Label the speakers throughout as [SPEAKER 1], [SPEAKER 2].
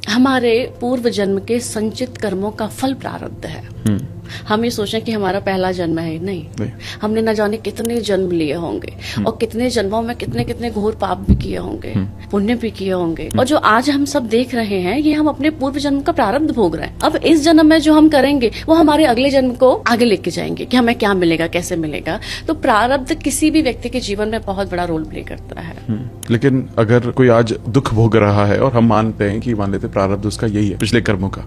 [SPEAKER 1] हमारे पूर्व जन्म के संचित कर्मों का फल प्रारब्ध है। हम ये सोचें कि हमारा पहला जन्म है, नहीं। हमने न जाने कितने जन्म लिए होंगे और कितने जन्मों में कितने कितने घोर पाप भी किए होंगे, पुण्य भी किए होंगे, और जो आज हम सब देख रहे हैं ये हम अपने पूर्व जन्म का प्रारब्ध भोग रहे हैं। अब इस जन्म में जो हम करेंगे वो हमारे अगले जन्म को आगे लेके जाएंगे कि हमें क्या मिलेगा, कैसे मिलेगा। तो प्रारब्ध किसी भी व्यक्ति के जीवन में बहुत बड़ा रोल प्ले करता है।
[SPEAKER 2] लेकिन अगर कोई आज दुख भोग रहा है और हम मानते हैं कि मान लेते प्रारब्ध उसका यही है पिछले कर्मों का,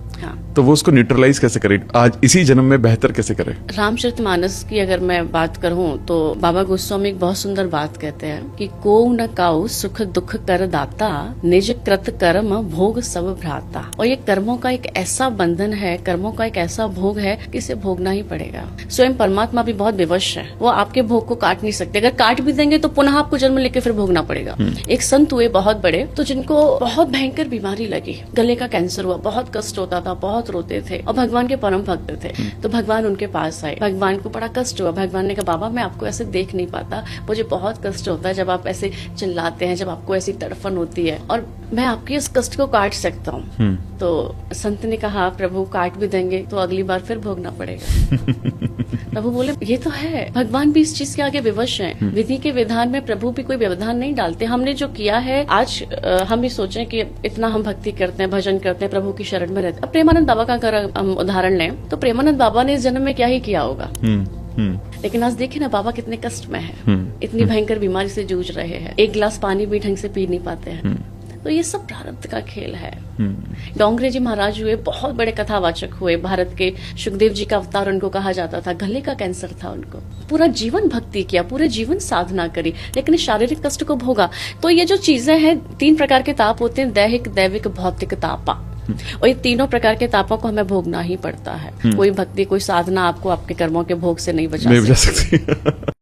[SPEAKER 2] तो वो उसको न्यूट्रलाइज कैसे करे, आज इसी जन्म में बेहतर कैसे करे?
[SPEAKER 1] रामचरितमानस की अगर मैं बात करूं तो बाबा गोस्वामी एक बहुत सुंदर बात कहते हैं कि को न काउ सुख दुख कर दाता, निज कृत कर्म भोग सब भ्राता। और ये कर्मों का एक ऐसा बंधन है, कर्मों का एक ऐसा भोग है कि इसे भोगना ही पड़ेगा। स्वयं परमात्मा भी बहुत विवश है, वो आपके भोग को काट नहीं सकते। अगर काट भी देंगे तो पुनः आपको जन्म लेके फिर भोगना पड़ेगा। एक संत हुए बहुत बड़े, तो जिनको बहुत भयंकर बीमारी लगी, गले का कैंसर हुआ, बहुत कष्ट होता था, बहुत रोते थे और भगवान के परम भक्त थे। तो भगवान उनके पास आए, भगवान को बड़ा कष्ट हुआ। भगवान ने कहा बाबा मैं आपको ऐसे देख नहीं पाता, मुझे बहुत कष्ट होता है जब आप ऐसे चिल्लाते हैं, जब आपको ऐसी तड़फन होती है, और मैं आपके इस कष्ट को काट सकता हूँ। तो संत ने कहा प्रभु काट भी देंगे तो अगली बार फिर भोगना पड़ेगा। प्रभु बोले ये तो है, भगवान भी इस चीज के आगे विवश हैं। विधि के विधान में प्रभु भी कोई व्यवधान नहीं डालते। हमने जो किया है आज हम ये सोचें कि इतना हम भक्ति करते हैं, भजन करते हैं, प्रभु की शरण में रहते हैं। अब प्रेमानंद बाबा का अगर हम उदाहरण लें तो प्रेमानंद बाबा ने इस जन्म में क्या ही किया होगा, लेकिन आज देखिए ना बाबा कितने कष्ट में है, इतनी भयंकर बीमारी से जूझ रहे हैं, एक गिलास पानी भी ढंग से पी नहीं पाते हैं। तो ये सब प्रारब्ध का खेल है। डोंगरे जी महाराज हुए, बहुत बड़े कथावाचक हुए, भारत के सुखदेव जी का अवतार उनको कहा जाता था। गले का कैंसर था उनको, पूरा जीवन भक्ति किया, पूरे जीवन साधना करी, लेकिन शारीरिक कष्ट को भोगा। तो ये जो चीजें हैं, 3 प्रकार के ताप होते हैं, दैहिक, दैविक, भौतिक तापा, और ये तीनों प्रकार के तापों को हमें भोगना ही पड़ता है। कोई भक्ति, कोई साधना आपको आपके कर्मों के भोग से नहीं बचा सकती।